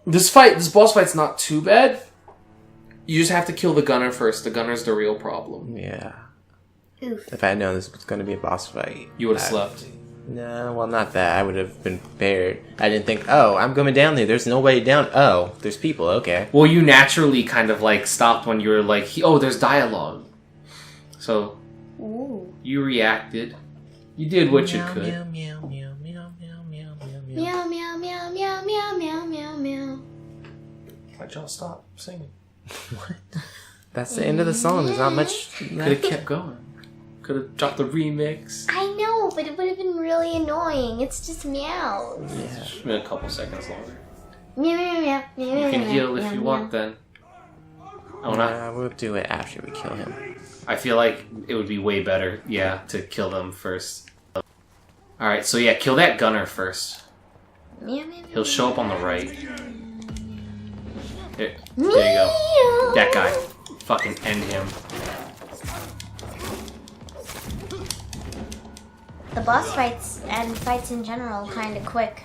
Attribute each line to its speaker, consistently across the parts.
Speaker 1: This boss fight's not too bad. You just have to kill the gunner first. The gunner's the real problem.
Speaker 2: Yeah.
Speaker 3: Oof.
Speaker 2: If I had known this was going to be a boss fight,
Speaker 1: You would have slept.
Speaker 2: No, well, not that. I would have been prepared. I didn't think, oh, I'm going down there. There's no way down. Oh, there's people. Okay.
Speaker 1: Well, you naturally kind of like stopped when you were like, oh, there's dialogue. So
Speaker 3: Ooh.
Speaker 1: you reacted. You did what you could.
Speaker 2: Meow, meow, meow, meow, meow, meow, meow, meow.
Speaker 3: Meow meow meow meow meow meow meow meow.
Speaker 1: Why'd y'all stop singing?
Speaker 2: What? That's the end of the song. There's not much.
Speaker 1: Could have kept going. Could have dropped the remix.
Speaker 3: I know, but it would have been really annoying. It's just meows.
Speaker 2: Yeah.
Speaker 1: It's been a couple seconds longer.
Speaker 3: Meow meow meow meow.
Speaker 1: You can heal if you want then. Oh, no.
Speaker 2: Nah, we'll do it after we kill him.
Speaker 1: I feel like it would be way better, yeah, to kill them first. Alright, so yeah, kill that gunner first.
Speaker 3: Meow meow.
Speaker 1: He'll show up on the right. There you go. That guy. Fucking end him.
Speaker 3: The boss fights and fights in general kind of quick.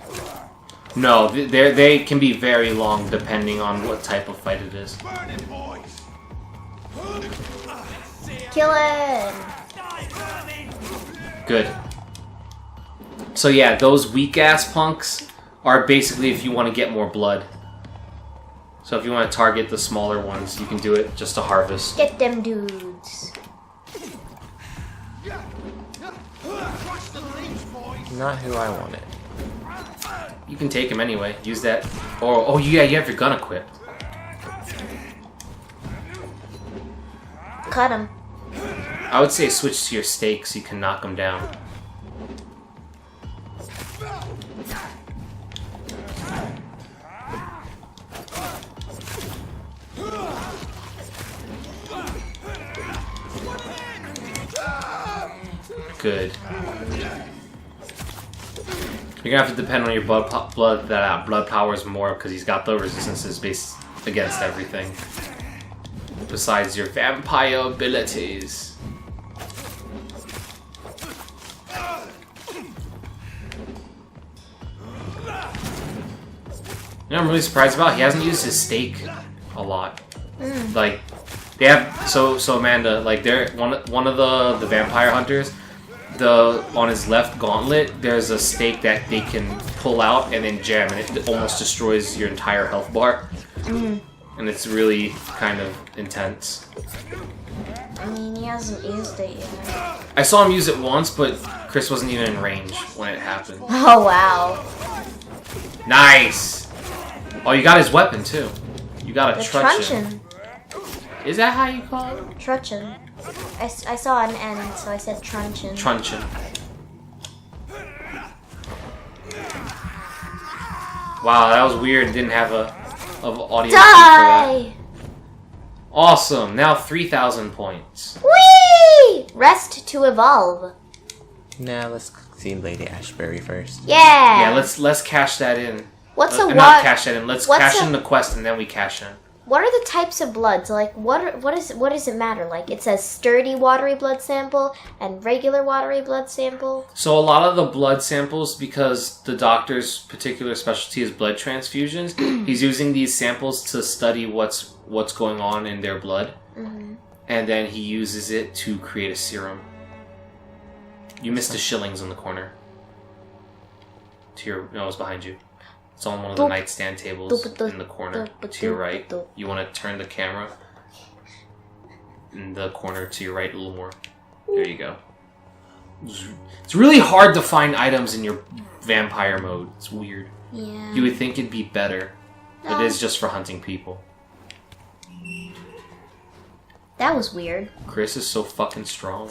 Speaker 1: No, they can be very long depending on what type of fight it is.
Speaker 3: Kill him!
Speaker 1: Good. So yeah, those weak-ass punks are basically if you want to get more blood. So if you want to target the smaller ones, you can do it just to harvest.
Speaker 3: Get them dudes.
Speaker 2: Not who I wanted.
Speaker 1: You can take him anyway. Use that. Oh yeah, you have your gun equipped.
Speaker 3: Cut him.
Speaker 1: I would say switch to your stake so you can knock him down. Good. You're gonna have to depend on your blood powers more because he's got the resistances based against everything. Besides your vampire abilities. You know what I'm really surprised about? He hasn't used his stake a lot. Like, they have so Amanda, like they're one of the vampire hunters. On his left gauntlet, there's a stake that they can pull out and then jam, and it almost destroys your entire health bar. And it's really kind of intense.
Speaker 3: I mean, he hasn't used it yet.
Speaker 1: I saw him use it once, but Chris wasn't even in range when it happened.
Speaker 3: Oh, wow.
Speaker 1: Nice! Oh, you got his weapon, too. You got a
Speaker 3: The
Speaker 1: truncheon.
Speaker 3: truncheon.
Speaker 1: Is that how you call it?
Speaker 3: Truncheon. I saw an N, so I said truncheon.
Speaker 1: Truncheon. Wow, that was weird. Didn't have of audio for that.
Speaker 3: Die!
Speaker 1: Awesome. Now 3,000 points.
Speaker 3: Whee! Rest to evolve.
Speaker 2: Nah, let's see Lady Ashbury first.
Speaker 3: Yeah.
Speaker 1: Yeah, let's cash that in.
Speaker 3: What's a
Speaker 1: Not
Speaker 3: what?
Speaker 1: cash that in. Let's
Speaker 3: what's
Speaker 1: cash
Speaker 3: a-
Speaker 1: in the quest and then we cash in.
Speaker 3: What are the types of bloods? Like, what does it matter? Like, it says sturdy watery blood sample and regular watery blood sample.
Speaker 1: So a lot of the blood samples, because the doctor's particular specialty is blood transfusions, he's using these samples to study what's going on in their blood, and then he uses it to create a serum. You missed the shillings in the corner. No, it was behind you. It's on one of the nightstand tables in the corner to your right. You want to turn the camera in the corner to your right a little more. There you go. It's really hard to find items in your vampire mode. It's weird.
Speaker 3: Yeah.
Speaker 1: You would think it'd be better.
Speaker 3: No.
Speaker 1: It is just for hunting people.
Speaker 3: That was weird.
Speaker 1: Chris is so fucking strong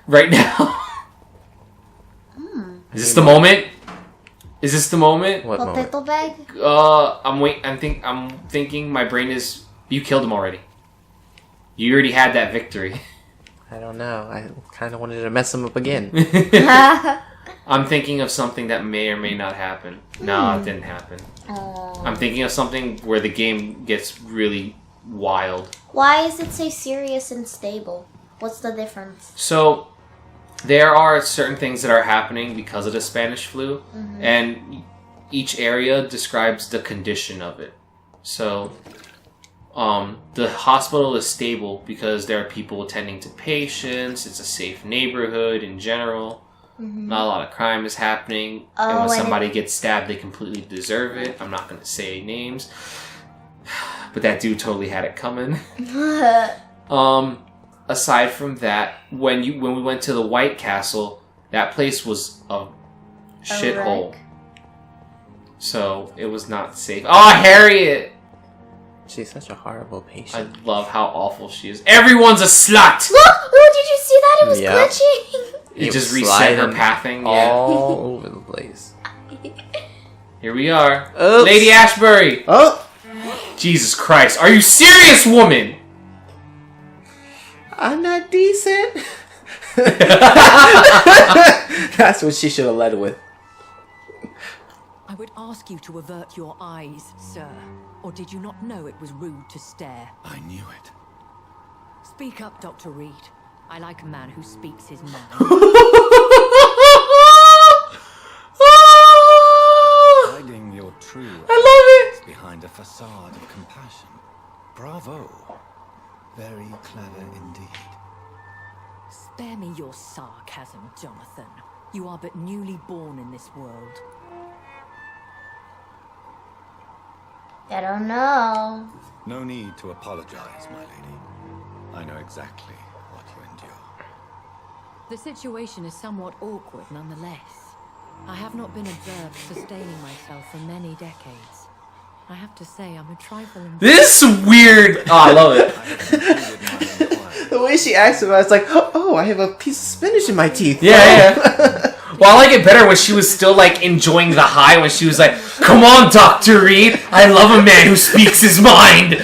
Speaker 1: right now. Is this the moment? Is this the moment?
Speaker 2: What moment?
Speaker 3: Potato bag?
Speaker 1: I'm thinking my brain is... You killed him already. You already had that victory.
Speaker 2: I don't know. I kind of wanted to mess him up again.
Speaker 1: I'm thinking of something that may or may not happen. No, it didn't happen. I'm thinking of something where the game gets really wild.
Speaker 3: Why does it say serious and stable? What's the difference?
Speaker 1: So, there are certain things that are happening because of the Spanish flu, and each area describes the condition of it. So, the hospital is stable because there are people attending to patients. It's a safe neighborhood in general. Not a lot of crime is happening. And when somebody gets stabbed, they completely deserve it. I'm not going to say names. But that dude totally had it coming. Aside from that, when we went to the White Castle, that place was a shithole. So it was not safe. Oh, Harriet!
Speaker 2: She's such a horrible
Speaker 1: I
Speaker 2: patient.
Speaker 1: love how awful she is. Everyone's a slut!
Speaker 3: Oh, did you see that? It was glitching.
Speaker 1: It just reset her pathing.
Speaker 2: All over the place.
Speaker 1: Here we are.
Speaker 2: Oops.
Speaker 1: Lady Ashbury!
Speaker 2: Oh!
Speaker 1: Jesus Christ. Are you serious, woman?
Speaker 2: I'm not decent. That's what she should have led with.
Speaker 4: I would ask you to avert your eyes, sir. Or did you not know it was rude to stare?
Speaker 5: I knew it.
Speaker 4: Speak up, Dr. Reed. I like a man who speaks his mind.
Speaker 5: Hiding your true
Speaker 1: I love it!
Speaker 5: behind a facade of compassion. Bravo. Very clever indeed.
Speaker 4: Spare me your sarcasm, Jonathan. You are but newly born in this world.
Speaker 3: I don't know.
Speaker 5: No need to apologize, my lady. I know exactly what you endure.
Speaker 4: The situation is somewhat awkward nonetheless. I have not been observed sustaining myself for many decades. I have to say I'm a trifle...
Speaker 1: This is weird! Oh, I love it.
Speaker 2: The way she acts about it, it's like, oh, I have a piece of spinach in my teeth.
Speaker 1: Yeah. Well, I like it better when she was still, like, enjoying the high, when she was like, come on, Dr. Reed, I love a man who speaks his mind!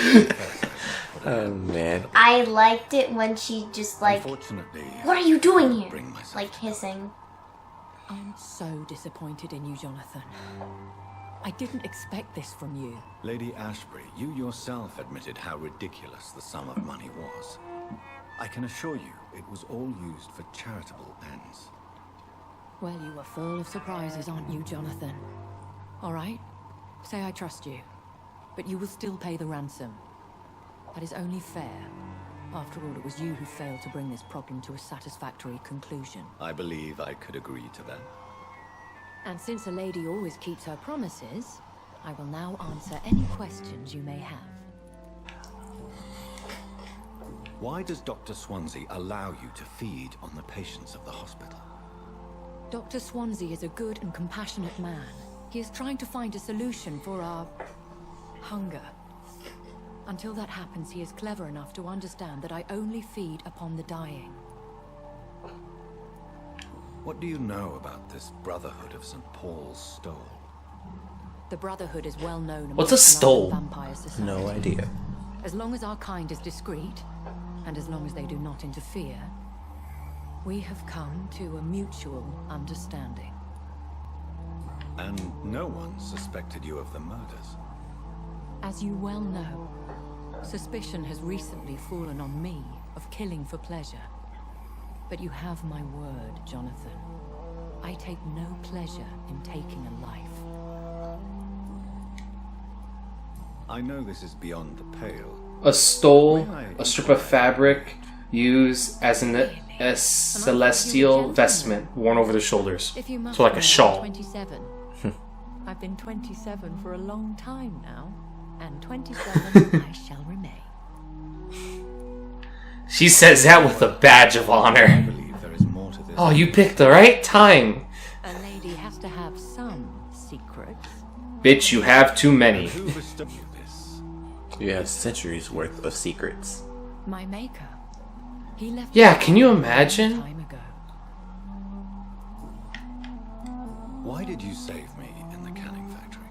Speaker 2: Oh, man.
Speaker 3: I liked it when she just like,
Speaker 5: Unfortunately,
Speaker 3: what are you doing here?
Speaker 5: bring myself
Speaker 3: Like hissing.
Speaker 4: I'm so disappointed in you, Jonathan. I didn't expect this from you.
Speaker 5: Lady Ashbury, you yourself admitted how ridiculous the sum of money was. I can assure you it was all used for charitable ends.
Speaker 4: Well, you are full of surprises, aren't you, Jonathan? All right, say I trust you, but you will still pay the ransom. That is only fair. After all, it was you who failed to bring this problem to a satisfactory conclusion.
Speaker 5: I believe I could agree to that.
Speaker 4: And since a lady always keeps her promises, I will now answer any questions you may have.
Speaker 5: Why does Dr. Swansea allow you to feed on the patients of the hospital?
Speaker 4: Dr. Swansea is a good and compassionate man. He is trying to find a solution for our hunger. Until that happens, he is clever enough to understand that I only feed upon the dying.
Speaker 5: What do you know about this Brotherhood of St. Paul's Stole?
Speaker 4: The Brotherhood is well known
Speaker 1: What's a
Speaker 4: amongst
Speaker 1: stole?
Speaker 4: larger vampire society.
Speaker 2: No idea.
Speaker 4: As long as our kind is discreet, and as long as they do not interfere, we have come to a mutual understanding.
Speaker 5: And no one suspected you of the murders.
Speaker 4: As you well know, suspicion has recently fallen on me of killing for pleasure. But you have my word, Jonathan. I take no pleasure in taking a life.
Speaker 5: I know this is beyond the pale.
Speaker 1: A stole, a strip of fabric used as a celestial vestment worn over the shoulders.
Speaker 4: If you must
Speaker 1: So like a
Speaker 4: know,
Speaker 1: shawl.
Speaker 4: I'm 27. I've been 27 for a long time now, and 27 I shall remain.
Speaker 1: She says that with a badge of
Speaker 5: I
Speaker 1: honor.
Speaker 5: believe there is more to this.
Speaker 1: Oh, you picked the right time.
Speaker 4: A lady has to have some secrets.
Speaker 1: Bitch, you have too many.
Speaker 5: Who bestowed you this?
Speaker 2: You have centuries worth of secrets.
Speaker 4: My maker. He left.
Speaker 1: Yeah,
Speaker 4: me
Speaker 1: can you
Speaker 4: a long
Speaker 1: imagine?
Speaker 4: time ago.
Speaker 5: Why did you save me in the canning factory?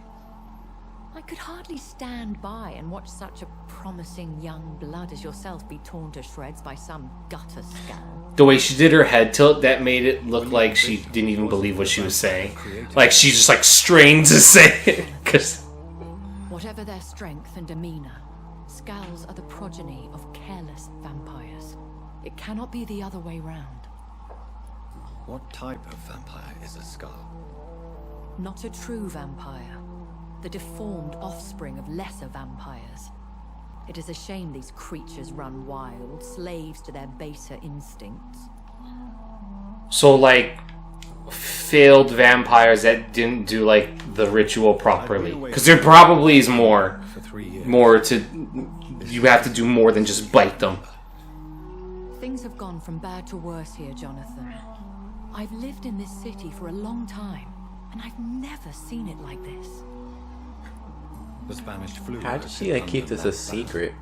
Speaker 4: I could hardly stand by and watch such a promising young blood as yourself be torn to shreds by some gutter scum.
Speaker 1: The way she did her head tilt, that made it look like she didn't even believe what she was saying. Like she just like strained to say it. 'Cause
Speaker 4: Whatever their strength and demeanor, Skulls are the progeny of careless vampires. It cannot be the other way round.
Speaker 5: What type of vampire is a skull?
Speaker 4: Not a true vampire. the deformed offspring of lesser vampires. It is a shame these creatures run wild, slaves to their baser instincts.
Speaker 1: So, like, failed vampires that didn't do, like, the ritual properly. Because there probably is more.
Speaker 5: For 3 years.
Speaker 1: More to... You have to do more than just bite them.
Speaker 4: Things have gone from bad to worse here, Jonathan. I've lived in this city for a long time, and I've never seen it like this.
Speaker 5: The Spanish flu.
Speaker 2: How did she like keep this a secret?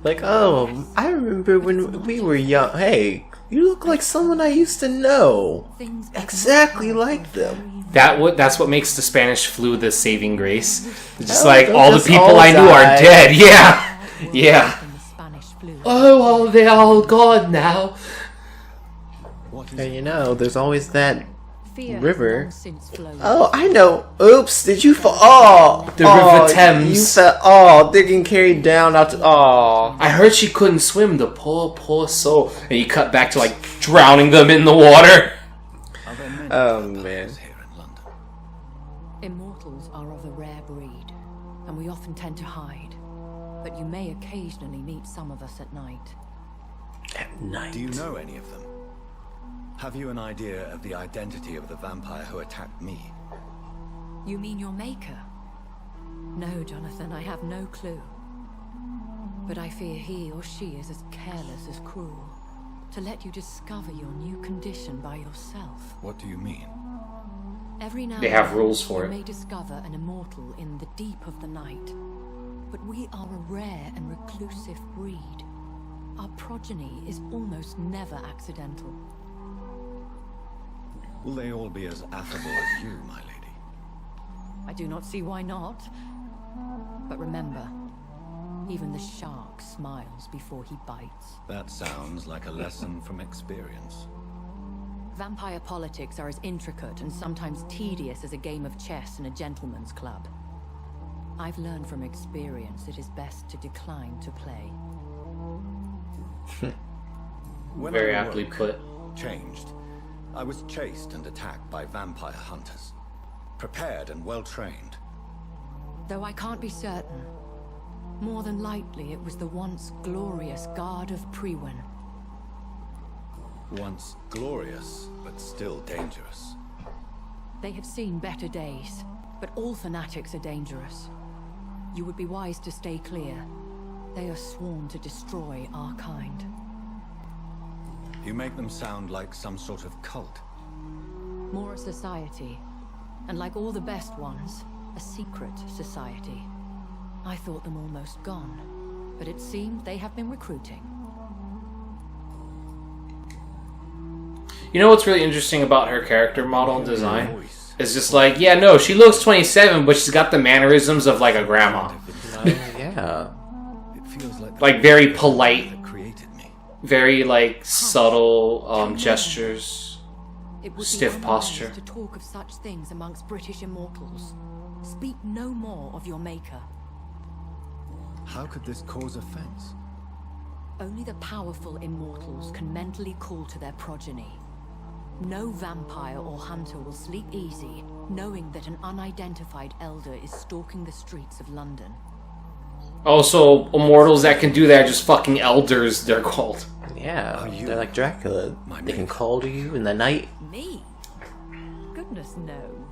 Speaker 2: Like, oh, I remember when we were young. Hey, you look like someone I used to know.
Speaker 4: Things
Speaker 2: Exactly like them.
Speaker 1: That's what makes the Spanish flu the saving grace. It's just
Speaker 2: Oh,
Speaker 1: like,
Speaker 2: they'll
Speaker 1: all the
Speaker 2: just
Speaker 1: people
Speaker 2: all
Speaker 1: I knew are
Speaker 2: die.
Speaker 1: dead. Yeah. Yeah.
Speaker 4: in the Spanish flu.
Speaker 1: Oh, well, they're all gone now.
Speaker 5: What is
Speaker 2: And you know, there's always that
Speaker 4: Fear
Speaker 2: river.
Speaker 4: has long since flown.
Speaker 2: Oh, I know. Oops, did you fall? Oh,
Speaker 1: The River Thames.
Speaker 2: You fell. Oh, they're getting carried down out to. Oh.
Speaker 1: I heard she couldn't swim, the poor soul. And you cut back to, like, drowning them in the water.
Speaker 5: Are there many
Speaker 2: Oh,
Speaker 5: vampires
Speaker 2: man.
Speaker 5: here in London?
Speaker 4: Immortals are of a rare breed, and we often tend to hide. But you may occasionally meet some of us at night.
Speaker 2: At night.
Speaker 5: Do you know any of them? Have you an idea of the identity of the vampire who attacked me?
Speaker 4: You mean your maker? No, Jonathan, I have no clue. But I fear he or she is as careless as cruel. To let you discover your new condition by yourself.
Speaker 5: What do you mean?
Speaker 4: Every now
Speaker 1: They
Speaker 4: and
Speaker 1: have
Speaker 4: then,
Speaker 1: rules for
Speaker 4: you
Speaker 1: it.
Speaker 4: may discover an immortal in the deep of the night. But we are a rare and reclusive breed. Our progeny is almost never accidental.
Speaker 5: Will they all be as affable as you, my lady?
Speaker 4: I do not see why not. But remember, even the shark smiles before he bites.
Speaker 5: That sounds like a lesson from experience.
Speaker 4: Vampire politics are as intricate and sometimes tedious as a game of chess in a gentleman's club. I've learned from experience it is best to decline to play.
Speaker 5: When
Speaker 1: Very
Speaker 5: I
Speaker 1: aptly
Speaker 5: awoke,
Speaker 1: put.
Speaker 5: Changed. I was chased and attacked by vampire hunters. Prepared and well trained.
Speaker 4: Though I can't be certain, more than likely it was the once glorious Guard of Priwen.
Speaker 5: Once glorious, but still dangerous.
Speaker 4: They have seen better days, but all fanatics are dangerous. You would be wise to stay clear. They are sworn to destroy our kind.
Speaker 5: You make them sound like some sort of cult.
Speaker 4: More a society, and like all the best ones, a secret society. I thought them almost gone, but it seemed they have been recruiting.
Speaker 1: You know what's really interesting about her character model and design? It's just like, yeah, no, she looks 27, but she's got the mannerisms of, like, a grandma.
Speaker 2: Yeah.
Speaker 5: It feels
Speaker 1: Like, very polite,
Speaker 5: that created me.
Speaker 1: very, like, subtle gestures.
Speaker 4: It would
Speaker 1: Stiff
Speaker 4: be
Speaker 1: posture.
Speaker 4: unwise to talk of such things amongst British immortals. Speak no more of your maker.
Speaker 5: How could this cause offense?
Speaker 4: Only the powerful immortals can mentally call to their progeny. No vampire or hunter will sleep easy, knowing that an unidentified elder is stalking the streets of London.
Speaker 1: Also, immortals that can do that are just fucking elders, they're called.
Speaker 2: Yeah.
Speaker 5: Are you
Speaker 2: They're like Dracula.
Speaker 5: my
Speaker 2: They can
Speaker 5: mate?
Speaker 2: call to you in the night.
Speaker 4: Me? Goodness, no.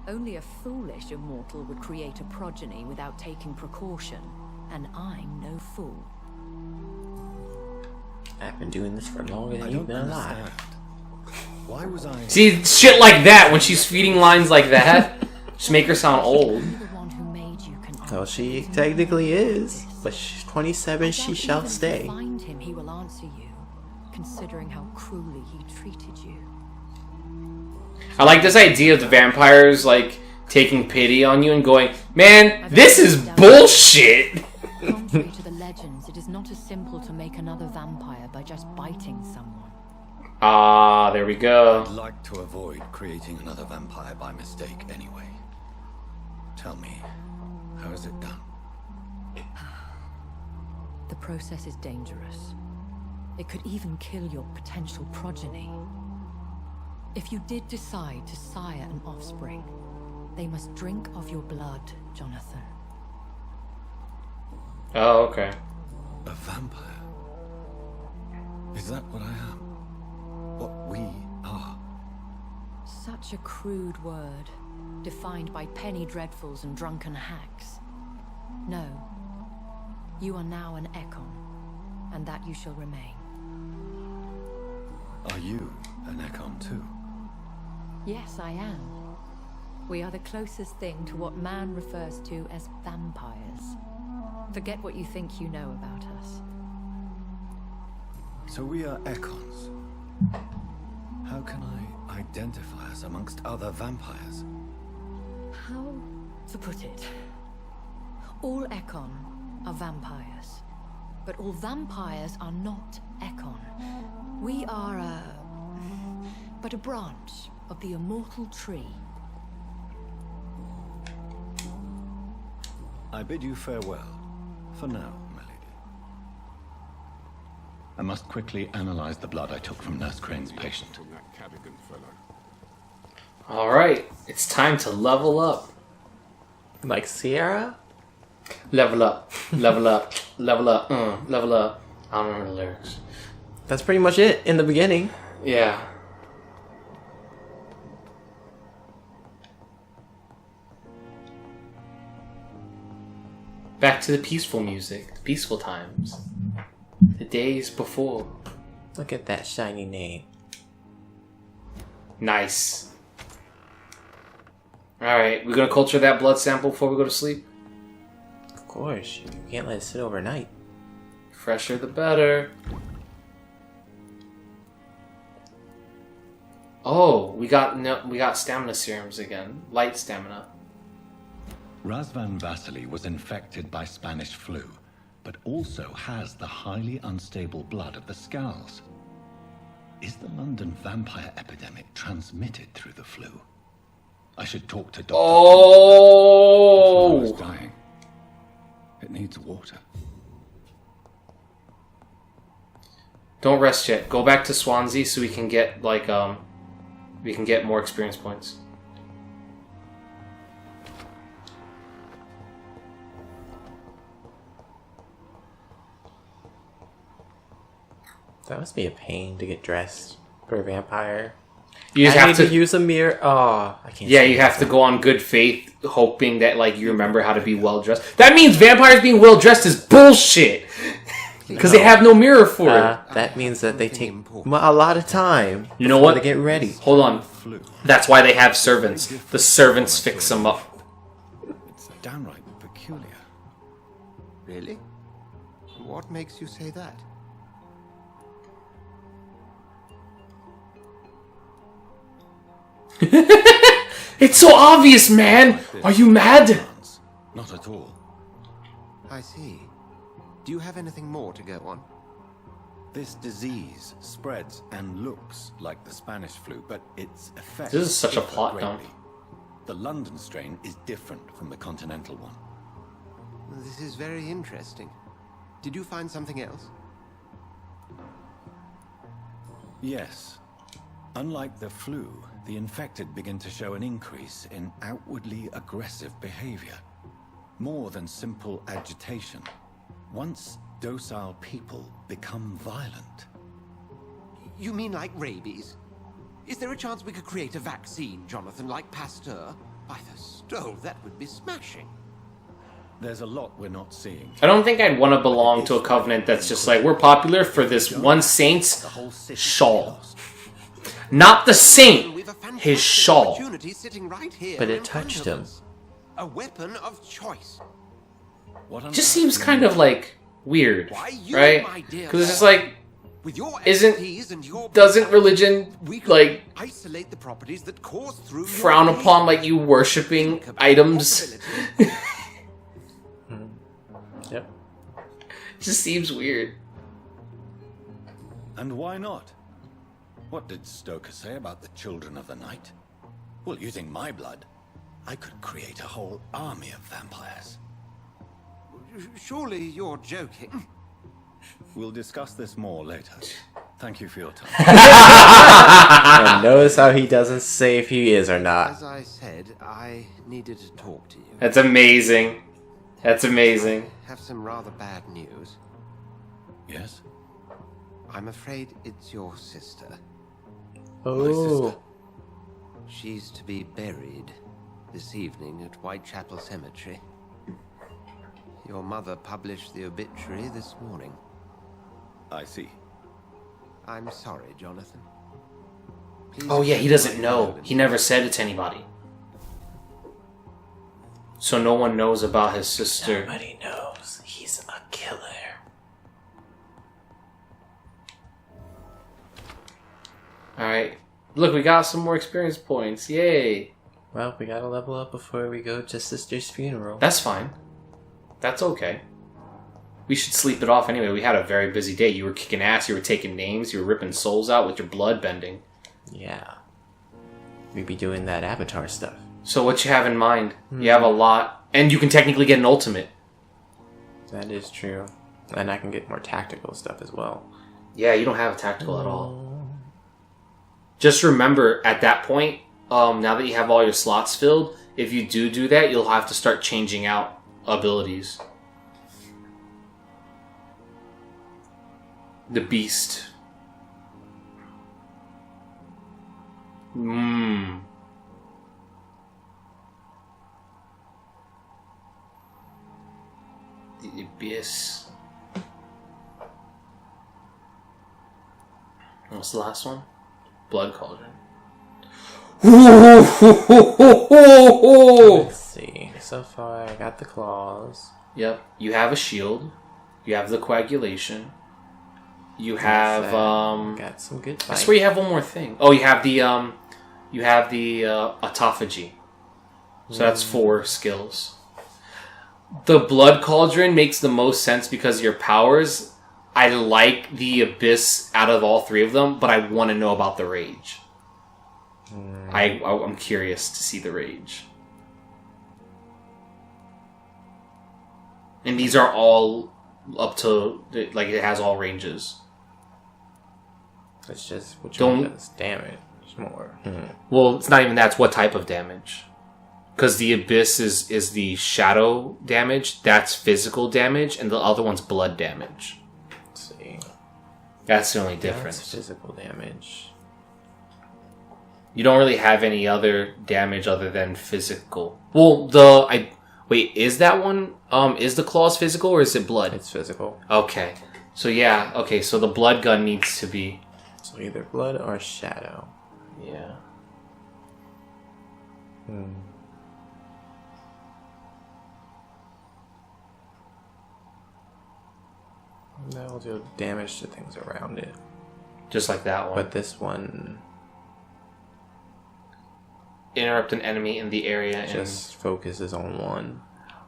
Speaker 4: Only a foolish immortal would create a progeny without taking precaution, and I'm no fool.
Speaker 2: I've been doing this for longer than
Speaker 5: I
Speaker 2: you've
Speaker 5: don't
Speaker 2: been alive.
Speaker 5: understand. Why was I...
Speaker 1: See, shit like that, when she's feeding lines like that, just make her sound old.
Speaker 4: Only the one who made you can
Speaker 2: Well,
Speaker 4: answer
Speaker 2: she
Speaker 4: this.
Speaker 2: technically is, but she's 27. She
Speaker 4: Doubt
Speaker 2: shall
Speaker 4: even if you
Speaker 2: stay.
Speaker 4: find him, he will answer you, considering how cruelly he treated you.
Speaker 1: I like this idea of the vampires, like, taking pity on you and going, man, this is bullshit!
Speaker 4: Contrary to the legends, it is not as simple to make another vampire by just biting someone.
Speaker 1: Ah, there we go.
Speaker 5: I'd like to avoid creating another vampire by mistake anyway. Tell me, how is it done?
Speaker 4: The process is dangerous. It could even kill your potential progeny. If you did decide to sire an offspring, They must drink of your blood, Jonathan.
Speaker 1: Oh, okay.
Speaker 5: A vampire? Is that what I am? What we are?
Speaker 4: Such a crude word, defined by penny dreadfuls and drunken hacks. No. You are now an Ekon, and that you shall remain.
Speaker 5: Are you an Ekon too?
Speaker 4: Yes, I am. We are the closest thing to what man refers to as vampires. Forget what you think you know about us.
Speaker 5: So we are Ekons. How can I identify us amongst other vampires?
Speaker 4: How to put it? All Ekon are vampires. But all vampires are not Ekon. We are but a branch of the immortal tree.
Speaker 5: I bid you farewell. For now, my lady. I must quickly analyze the blood I took from Nurse Crane's patient.
Speaker 1: Alright, it's time to level up.
Speaker 2: Like Sierra?
Speaker 1: Level up, level up, level up, level up. I don't remember the lyrics.
Speaker 2: That's pretty much it in the beginning.
Speaker 1: Yeah. Back to the peaceful music, the peaceful times. The days before.
Speaker 2: Look at that shiny name.
Speaker 1: Nice. Alright, we're gonna culture that blood sample before we go to sleep?
Speaker 2: Of course, you can't let it sit overnight.
Speaker 1: Fresher the better. Oh, we got stamina serums again. Light stamina.
Speaker 5: Razvan Vasily was infected by Spanish flu, but also has the highly unstable blood of the Skulls. Is the London vampire epidemic transmitted through the flu? I should talk to Dr.
Speaker 1: Oh!
Speaker 5: The flu is dying. It needs water.
Speaker 1: Don't rest yet. Go back to Swansea so we can get we can get more experience points.
Speaker 2: That must be a pain to get dressed for a vampire.
Speaker 1: You just
Speaker 2: I
Speaker 1: have
Speaker 2: need
Speaker 1: to
Speaker 2: to use a mirror. Oh, I can't.
Speaker 1: Yeah,
Speaker 2: see
Speaker 1: you have to
Speaker 2: that.
Speaker 1: go on good faith, hoping that you remember how to be well dressed. That means vampires being well dressed is bullshit, because they have no mirror for it.
Speaker 2: That means that they take a lot of time.
Speaker 1: You know
Speaker 2: before
Speaker 1: what?
Speaker 2: They get ready.
Speaker 1: Hold on. That's why they have servants. The servants fix them up.
Speaker 5: It's downright peculiar.
Speaker 6: Really? What makes you say that?
Speaker 1: It's so obvious, man! Are you mad?
Speaker 5: Not at all.
Speaker 6: I see. Do you have anything more to go on?
Speaker 5: This disease spreads and looks like the Spanish flu, but its effects
Speaker 1: This is such a
Speaker 5: differ
Speaker 1: plot dump.
Speaker 5: greatly. The London strain is different from the continental one.
Speaker 6: This is very interesting. Did you find something else?
Speaker 5: Yes. Unlike the flu, the infected begin to show an increase in outwardly aggressive behavior. More than simple agitation. Once docile people become violent.
Speaker 6: You mean like rabies? Is there a chance we could create a vaccine, Jonathan, like Pasteur? By the stole, that would be smashing.
Speaker 5: There's a lot we're not seeing.
Speaker 1: I don't think I'd want to belong to a covenant that's just like, we're popular for this one saint's
Speaker 5: The whole city
Speaker 1: shawl.
Speaker 5: lost.
Speaker 1: Not the saint!
Speaker 6: We've a fantastic
Speaker 1: His shawl.
Speaker 6: opportunity sitting right here
Speaker 2: But it
Speaker 6: in front
Speaker 2: touched
Speaker 6: of
Speaker 2: him.
Speaker 6: us. A weapon of choice.
Speaker 5: What on
Speaker 1: Just
Speaker 5: earth
Speaker 1: seems
Speaker 5: do you
Speaker 1: kind
Speaker 5: mean?
Speaker 1: of like weird,
Speaker 6: Why, you,
Speaker 1: right?
Speaker 6: my dear
Speaker 1: Because it's just
Speaker 6: lord,
Speaker 1: like,
Speaker 6: with your
Speaker 1: isn't
Speaker 6: expertise and your
Speaker 1: doesn't religion
Speaker 6: we could
Speaker 1: like
Speaker 6: isolate the properties that course through
Speaker 1: frown
Speaker 6: your
Speaker 1: upon like you worshipping
Speaker 6: Think about
Speaker 1: items?
Speaker 6: possibility.
Speaker 2: Yep.
Speaker 1: Just seems weird.
Speaker 5: And why not? What did Stoker say about the children of the night? Well, using my blood, I could create a whole army of vampires.
Speaker 6: Surely you're joking.
Speaker 5: We'll discuss this more later. Thank you for your time.
Speaker 2: And notice how he doesn't say if he is or not.
Speaker 6: As I said, I needed to talk to you.
Speaker 1: That's amazing. That's amazing.
Speaker 6: I have some rather bad news.
Speaker 5: Yes?
Speaker 6: I'm afraid it's your sister.
Speaker 2: Oh.
Speaker 6: She's to be buried this evening at Whitechapel Cemetery. Your mother published the obituary this morning.
Speaker 5: I see.
Speaker 6: I'm sorry, Jonathan. Please
Speaker 1: Oh yeah, he doesn't
Speaker 6: don't
Speaker 1: know.
Speaker 6: mind.
Speaker 1: He never said it to anybody. So no one knows about his sister.
Speaker 2: Nobody knows. He's a killer.
Speaker 1: Alright. Look, we got some more experience points. Yay.
Speaker 2: Well, we gotta level up before we go to Sister's funeral.
Speaker 1: That's fine. That's okay. We should sleep it off anyway. We had a very busy day. You were kicking ass, you were taking names, you were ripping souls out with your blood bending.
Speaker 2: Yeah. We be doing that Avatar stuff.
Speaker 1: So what you have in mind? You have a lot. And you can technically get an ultimate.
Speaker 2: That is true. And I can get more tactical stuff as well.
Speaker 1: Yeah, you don't have a tactical at all. Just remember, at that point, now that you have all your slots filled, if you do that, you'll have to start changing out abilities. The Beast. The Abyss. What's the last one? Blood Cauldron.
Speaker 2: Let's see. So far, I got the claws.
Speaker 1: Yep. You have a shield. You have the coagulation. You have
Speaker 2: got some good
Speaker 1: I
Speaker 2: fights.
Speaker 1: swear you have one more thing. Oh, you have the autophagy. So that's 4 skills. The Blood Cauldron makes the most sense because of your powers. I like the Abyss out of all 3 of them, but I want to know about the Rage. I'm curious to see the Rage. And these are all up to, like, it has all ranges.
Speaker 2: It's just which
Speaker 1: Don't-
Speaker 2: one does damage more.
Speaker 1: Well, it's not even that, it's what type of damage. Because the Abyss is the shadow damage, that's physical damage, and the other one's blood damage.
Speaker 2: Let's see.
Speaker 1: That's the only
Speaker 2: That's
Speaker 1: difference.
Speaker 2: physical damage.
Speaker 1: You don't really have any other damage other than physical. Well, wait, is that one, is the claws physical or is it blood?
Speaker 2: It's physical.
Speaker 1: Okay. So yeah, okay, so the blood gun needs to be...
Speaker 2: So either blood or shadow.
Speaker 1: Yeah.
Speaker 2: That'll do damage to things around it.
Speaker 1: Just like that one.
Speaker 2: But this one
Speaker 1: Interrupt an enemy in the area and...
Speaker 2: just focuses on one.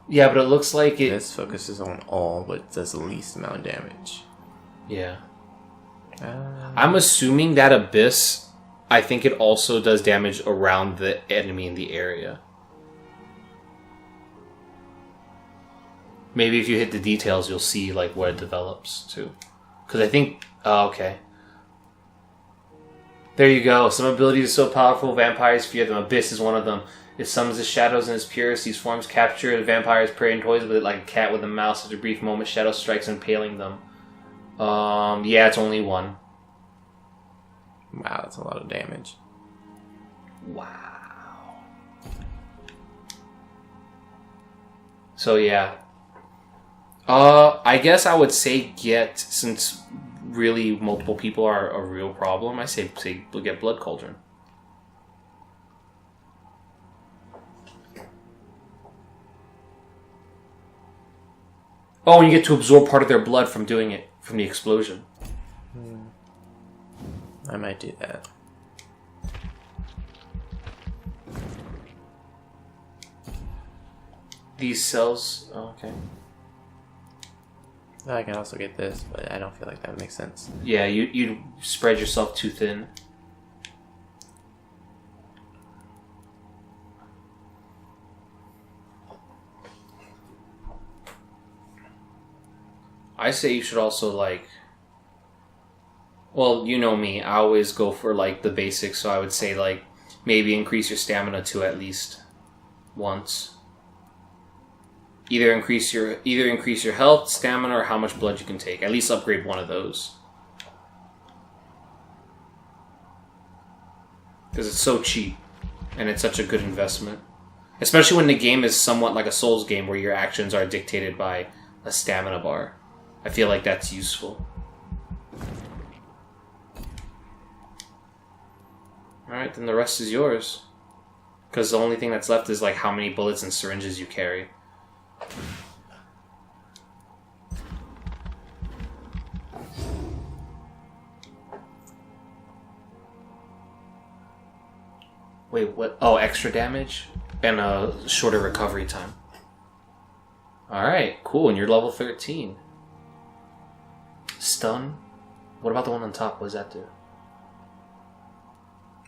Speaker 1: Yeah, but it looks like it...
Speaker 2: This focuses on all, but does the least amount of damage.
Speaker 1: Yeah. I'm assuming that Abyss, I think it also does damage around the enemy in the area. Maybe if you hit the details, you'll see like where it develops too. Because I think... Oh, okay. There you go. Some abilities are so powerful, vampires fear them. Abyss is one of them. It summons the shadows in its purest. These forms capture the vampires' prey and toys with it like a cat with a mouse. After a brief moment, shadow strikes, impaling them. Yeah, it's only one.
Speaker 2: Wow, that's a lot of damage.
Speaker 1: Wow. So yeah. I guess I would say get, since really multiple people are a real problem, I say get Blood Cauldron. Oh, and you get to absorb part of their blood from doing it, from the explosion.
Speaker 2: I might do that.
Speaker 1: These cells... Oh, okay.
Speaker 2: I can also get this, but I don't feel like that makes sense.
Speaker 1: Yeah, you spread yourself too thin. I say you should also, like... Well, you know me. I always go for like the basics, so I would say like maybe increase your stamina to at least once. Either increase your health, stamina, or how much blood you can take. At least upgrade one of those. Because it's so cheap, and it's such a good investment. Especially when the game is somewhat like a Souls game where your actions are dictated by a stamina bar. I feel like that's useful. Alright, then the rest is yours. Because the only thing that's left is like how many bullets and syringes you carry. Wait, what? Oh, extra damage? And a shorter recovery time. Alright, cool, and you're level 13. Stun? What about the one on top? What does that do?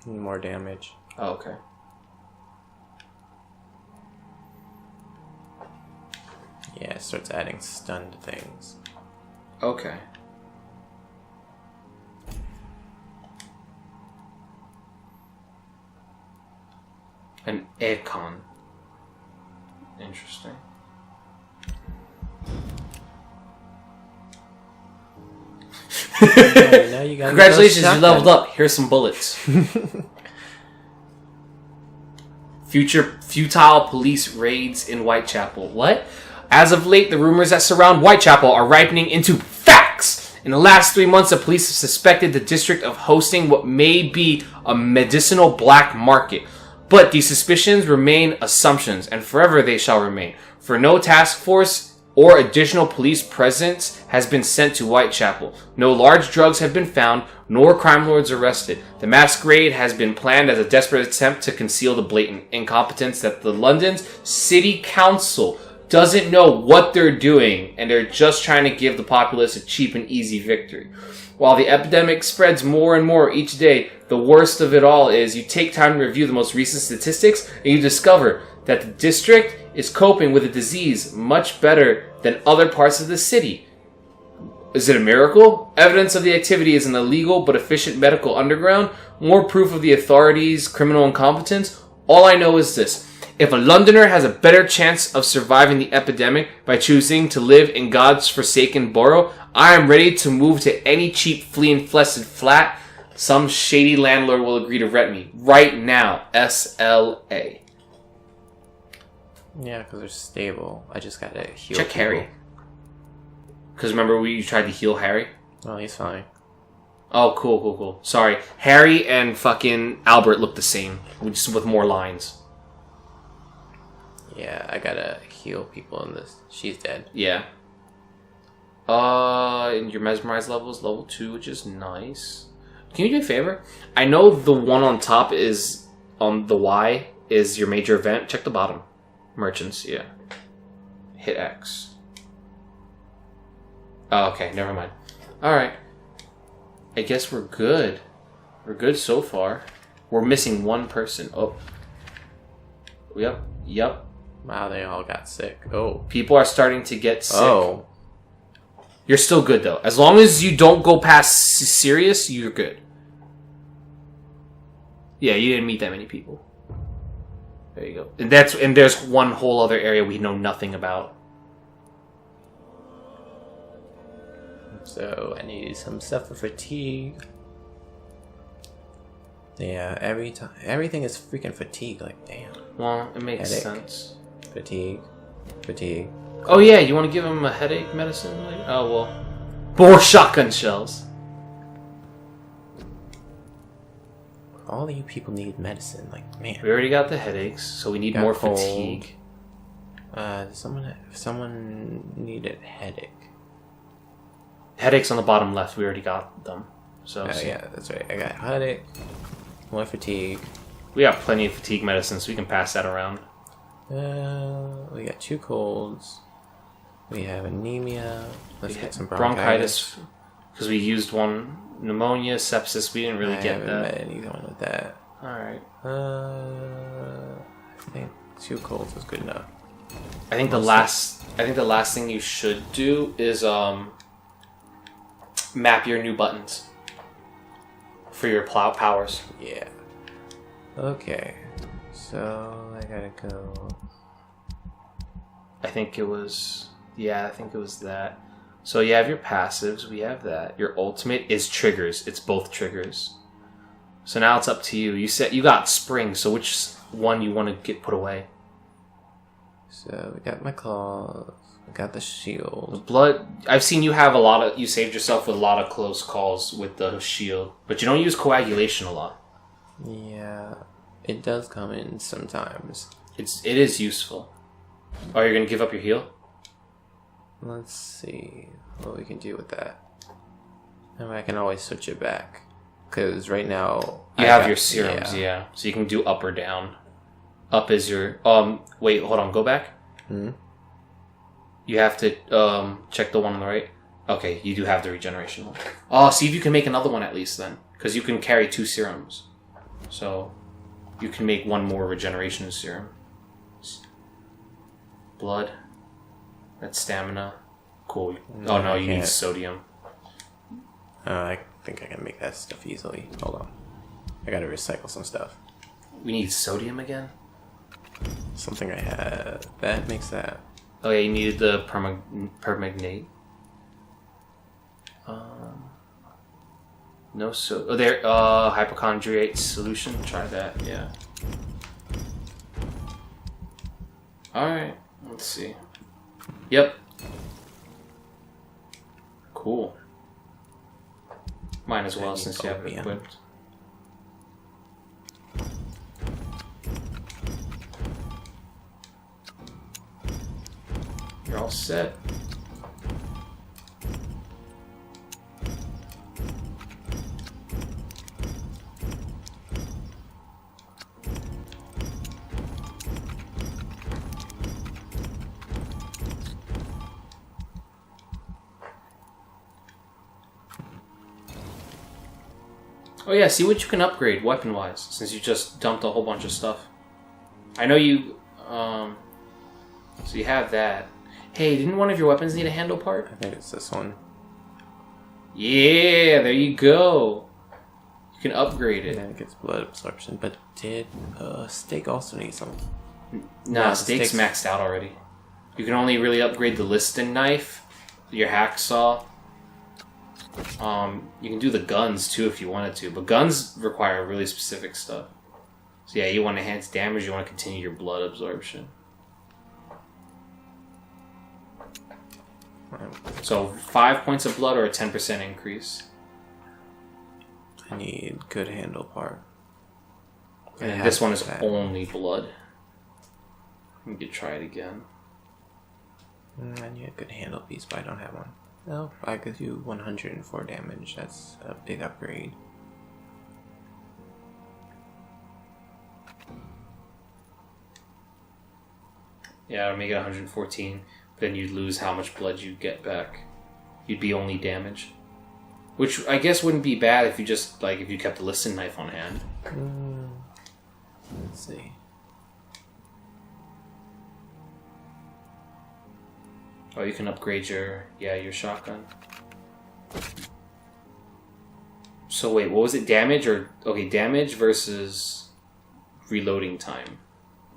Speaker 2: More damage.
Speaker 1: Oh, okay.
Speaker 2: Yeah, it starts adding stun to things.
Speaker 1: Okay. An icon. Interesting.
Speaker 2: Now you got
Speaker 1: Congratulations, you leveled up. Here's some bullets. Futile police raids in Whitechapel. What? As of late, the rumors that surround Whitechapel are ripening into facts. In the last 3 months, the police have suspected the district of hosting what may be a medicinal black market. But these suspicions remain assumptions, and forever they shall remain. For no task force or additional police presence has been sent to Whitechapel. No large drugs have been found, nor crime lords arrested. The masquerade has been planned as a desperate attempt to conceal the blatant incompetence that the London's City Council doesn't know what they're doing, and they're just trying to give the populace a cheap and easy victory. While the epidemic spreads more and more each day, the worst of it all is you take time to review the most recent statistics, and you discover that the district is coping with the disease much better than other parts of the city. Is it a miracle? Evidence of the activity is an illegal but efficient medical underground? More proof of the authorities' criminal incompetence? All I know is this. If a Londoner has a better chance of surviving the epidemic by choosing to live in God's forsaken borough, I am ready to move to any cheap flea-infested flat. Some shady landlord will agree to rent me. Right now. SLA.
Speaker 2: Yeah, because they're stable. I just gotta heal
Speaker 1: Check
Speaker 2: people.
Speaker 1: Harry. Because remember you tried to heal Harry?
Speaker 2: Oh, he's fine.
Speaker 1: Oh, cool. Sorry. Harry and fucking Albert look the same. Just with more lines.
Speaker 2: Yeah, I gotta heal people in this. She's dead.
Speaker 1: Yeah. And your mesmerize level is level 2, which is nice. Can you do me a favor? I know the one on top is on the Y is your major event. Check the bottom. Merchants, yeah. Hit X. Oh, okay, never mind. Alright. I guess we're good. We're good so far. We're missing one person. Oh. Yep.
Speaker 2: Wow, they all got sick. Oh.
Speaker 1: People are starting to get sick.
Speaker 2: Oh.
Speaker 1: You're still good, though. As long as you don't go past serious, you're good. Yeah, you didn't meet that many people. There you go. And there's one whole other area we know nothing about.
Speaker 2: So I need some stuff for fatigue. Yeah, everything is freaking fatigue. Like, damn.
Speaker 1: Well, it makes
Speaker 2: Headache.
Speaker 1: sense.
Speaker 2: Fatigue.
Speaker 1: Oh yeah, you want to give him a headache medicine? Like, oh well. More shotgun shells.
Speaker 2: All of you people need medicine. Like, man.
Speaker 1: We already got the headaches, so we need
Speaker 2: Got
Speaker 1: more
Speaker 2: cold.
Speaker 1: fatigue.
Speaker 2: Someone needed headache.
Speaker 1: Headaches on the bottom left. We already got them. So
Speaker 2: Yeah, that's right. I got headache. More fatigue.
Speaker 1: we got plenty of fatigue medicine, so we can pass that around.
Speaker 2: We got 2 colds. We have anemia. Let's
Speaker 1: We
Speaker 2: get
Speaker 1: had
Speaker 2: some bronchitis.
Speaker 1: because we used one. Pneumonia, sepsis. We didn't really
Speaker 2: I
Speaker 1: get
Speaker 2: haven't
Speaker 1: that.
Speaker 2: met anyone with that.
Speaker 1: All right.
Speaker 2: I think 2 colds was good enough.
Speaker 1: I think the last thing you should do is map your new buttons. for your plow powers.
Speaker 2: Yeah. Okay. So I gotta go.
Speaker 1: I think it was that. So you have your passives, we have that. Your ultimate is triggers. It's both triggers. So now it's up to you. You said you got spring, so which one you want to get put away?
Speaker 2: So we got my claws. I got the shield.
Speaker 1: Blood. I've seen you have you saved yourself with a lot of close calls with the shield, but you don't use coagulation a lot.
Speaker 2: Yeah, it does come in sometimes.
Speaker 1: It is useful. Oh, you're gonna give up your heal?
Speaker 2: Let's see what we can do with that. And I can always switch it back. Because right now...
Speaker 1: You have your serums, yeah. So you can do up or down. Up is your... wait, hold on, go back.
Speaker 2: Hmm?
Speaker 1: You have to check the one on the right. Okay, you do have the regeneration one. Oh, see if you can make another one at least then. Because you can carry 2 serums. So you can make one more regeneration serum. Blood. That's stamina. Cool. Oh no, you need sodium.
Speaker 2: I think I can make that stuff easily. Hold on. I gotta recycle some stuff.
Speaker 1: We need sodium again?
Speaker 2: Something I had. That makes that.
Speaker 1: Oh yeah, you needed the permagnate. No there, hypochondriate solution. Try that, yeah. Alright, let's see. Yep. Cool. Might as well since you have it equipped. You're all set. Oh yeah, see what you can upgrade weapon-wise, since you just dumped a whole bunch of stuff. I know you, so you have that. Hey, didn't one of your weapons need a handle part?
Speaker 2: I think it's this one.
Speaker 1: Yeah, there you go. You can upgrade it.
Speaker 2: Yeah, it gets blood absorption, but did steak also need some?
Speaker 1: Nah, steak's maxed out already. You can only really upgrade the liston knife, your hacksaw. You can do the guns too if you wanted to, but guns require really specific stuff. So yeah, you want enhanced damage, you want to continue your blood absorption. So 5 points of blood or a 10% increase.
Speaker 2: I need good handle part.
Speaker 1: And this one is only blood. We could try it again.
Speaker 2: I need a good handle piece, but I don't have one. No, I could do 104 damage. That's a big upgrade.
Speaker 1: Yeah, I'll make it 114. Then you'd lose how much blood you'd get back. You'd be only damage. Which I guess wouldn't be bad if you just, like, if you kept the liston knife on hand.
Speaker 2: Let's see.
Speaker 1: Oh, you can upgrade your shotgun. So wait, what was it? Damage or... Okay, damage versus reloading time.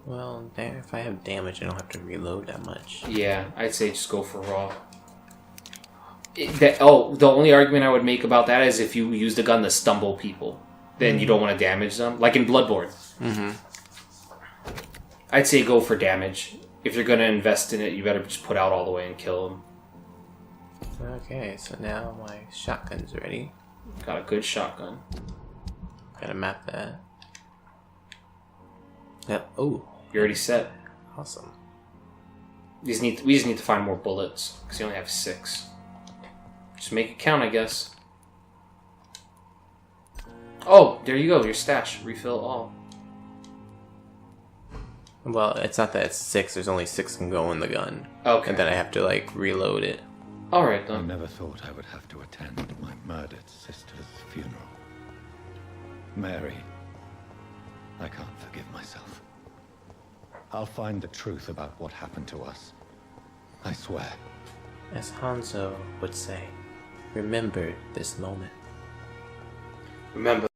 Speaker 2: Well, if I have damage, I don't have to reload that much.
Speaker 1: Yeah, I'd say just go for raw. The only argument I would make about that is if you use the gun to stumble people, then you don't want to damage them. Like in Bloodborne.
Speaker 2: Mm-hmm.
Speaker 1: I'd say go for damage. If you're going to invest in it, you better just put out all the way and kill them.
Speaker 2: Okay, so now my shotgun's ready.
Speaker 1: Got a good shotgun.
Speaker 2: Gotta map that. Yep. Oh,
Speaker 1: You're already set.
Speaker 2: awesome.
Speaker 1: We just need to find more bullets, because you only have 6. Just make it count, I guess. Oh, there you go, your stash. Refill all.
Speaker 2: Well, it's not that it's 6. There's only 6 can go in the gun.
Speaker 1: Okay.
Speaker 2: And then I have to, like, reload it.
Speaker 1: Alright,
Speaker 5: I
Speaker 1: then.
Speaker 5: never thought I would have to attend my murdered sister's funeral. Mary, I can't forgive myself. I'll find the truth about what happened to us. I swear.
Speaker 2: As Hanzo would say, remember this moment.
Speaker 1: Remember